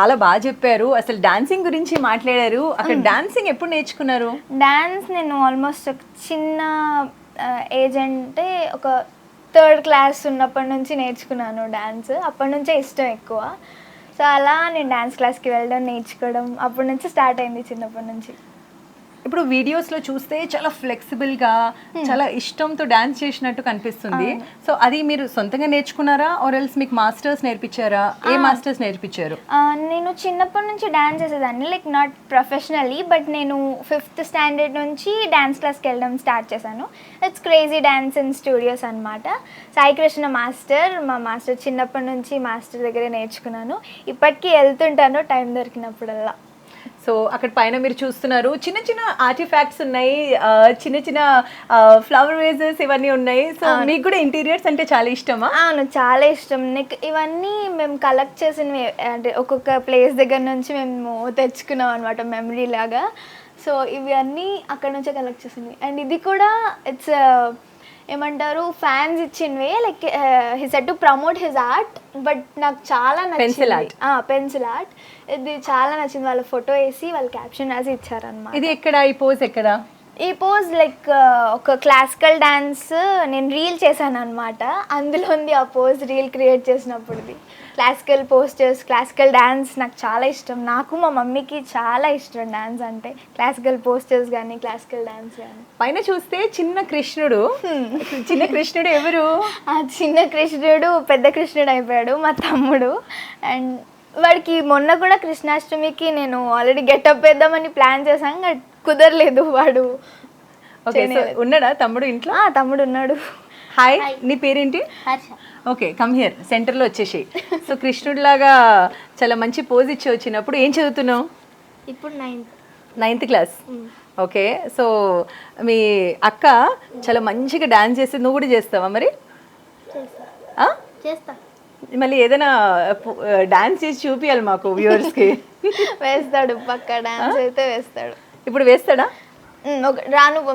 చాలా బాగా చెప్పారు. అసలు డాన్సింగ్ గురించి మాట్లాడారు. అక్కడ డాన్సింగ్ ఎప్పుడు నేర్చుకున్నారు? డాన్స్ నేను ఆల్మోస్ట్ ఒక చిన్న ఏజ్ అంటే ఒక 3rd క్లాస్ ఉన్నప్పటి నుంచి నేర్చుకున్నాను డాన్స్. అప్పటి నుంచే ఇష్టం ఎక్కువ. సో అలా నేను డాన్స్ క్లాస్కి వెళ్ళడం నేర్చుకోవడం అప్పటి నుంచి స్టార్ట్ అయింది చిన్నప్పటి నుంచి. ఇప్పుడు వీడియోస్లో చూస్తే చాలా ఫ్లెక్సిబుల్గా చాలా ఇష్టంతో డాన్స్ చేసినట్టు కనిపిస్తుంది. సో అది మీరు సొంతంగా నేర్చుకున్నారా ఆర్ ఎల్స్ మీకు మాస్టర్స్ నేర్పించారా? ఏ మాస్టర్స్ నేర్పించారు? నేను చిన్నప్పటి నుంచి డాన్స్ చేసేదాన్ని, లైక్ నాట్ ప్రొఫెషనల్లీ, బట్ నేను 5th స్టాండర్డ్ నుంచి డాన్స్ క్లాస్కి వెళ్ళడం స్టార్ట్ చేశాను. It's crazy dance in studios అనమాట. సాయి కృష్ణ మాస్టర్, మా మాస్టర్ చిన్నప్పటి నుంచి మాస్టర్ దగ్గరే నేర్చుకున్నాను. ఇప్పటికీ వెళ్తుంటాను టైం దొరికినప్పుడల్లా. సో అక్కడ పైన మీరు చూస్తున్నారు చిన్న చిన్న ఆర్టిఫాక్ట్స్ ఉన్నాయి, చిన్న చిన్న ఫ్లవర్ వేజెస్ ఇవన్నీ ఉన్నాయి. సో మీకు కూడా ఇంటీరియర్స్ అంటే చాలా ఇష్టమా? అవును, చాలా ఇష్టం. నీకు ఇవన్నీ మేము కలెక్ట్ చేసినవి, అంటే ఒక్కొక్క ప్లేస్ దగ్గర నుంచి మేము తెచ్చుకున్నాం అనమాట, మెమరీ లాగా. సో ఇవి అన్నీ అక్కడ నుంచే కలెక్ట్ చేసినవి. అండ్ ఇది కూడా ఇట్స్ ఏమంటారు, ఫ్యాన్స్ ఇచ్చినవే. Like he said to promote his art, but నాకు చాలా నచ్చింది. పెన్సిల్ ఆర్ట్ ఇది చాలా నచ్చింది. వాళ్ళ ఫోటో వేసి వాళ్ళ క్యాప్షన్ రాసి ఇచ్చారనమాట. ఇది ఎక్కడ? ఈ పోజ్ ఎక్కడ? ఈ పోజ్ లైక్ ఒక క్లాసికల్ డాన్స్ నేను రీల్ చేశాను అనమాట. అందులో ఉంది ఆ పోజ్, రీల్ క్రియేట్ చేసినప్పుడుది. క్లాసికల్ పోస్టర్స్, క్లాసికల్ డాన్స్ నాకు చాలా ఇష్టం. నాకు మా మమ్మీకి చాలా ఇష్టం డాన్స్ అంటే. క్లాసికల్ పోస్టర్స్ కానీ క్లాసికల్ డాన్స్ కానీ. పైన చూస్తే చిన్న కృష్ణుడు. చిన్న కృష్ణుడు ఎవరు? ఆ చిన్న కృష్ణుడు పెద్ద కృష్ణుడు అయిపోయాడు, మా తమ్ముడు. అండ్ వాడికి మొన్న కూడా కృష్ణాష్టమికి నేను ఆల్రెడీ గెటప్ వేద్దామని ప్లాన్ చేశాను, బట్ కుదరలేదు. వాడు ఉన్నాడా తమ్ముడు ఇంట్లో? తమ్ముడు ఉన్నాడు. హాయ్, నీ పేరేంటి? ఓకే, కమ్ హియర్, సెంటర్లో వచ్చేసి. సో కృష్ణుడిలాగా చాలా మంచి పోజ్ ఇచ్చి వచ్చినప్పుడు ఏం చదువుతున్నావు? ఇప్పుడు 9th క్లాస్. ఓకే, సో మీ అక్క చాలా మంచిగా డాన్స్ చేస్తే నువ్వు కూడా చేస్తావా మరి? చేస్తా. మళ్ళీ ఏదైనా డాన్స్ చేసి చూపించాలి మాకు వ్యూవర్స్కి. వేస్తాడు, పక్క డాన్స్ అయితే వేస్తాడు. ఇప్పుడు వేస్తాడా? రాను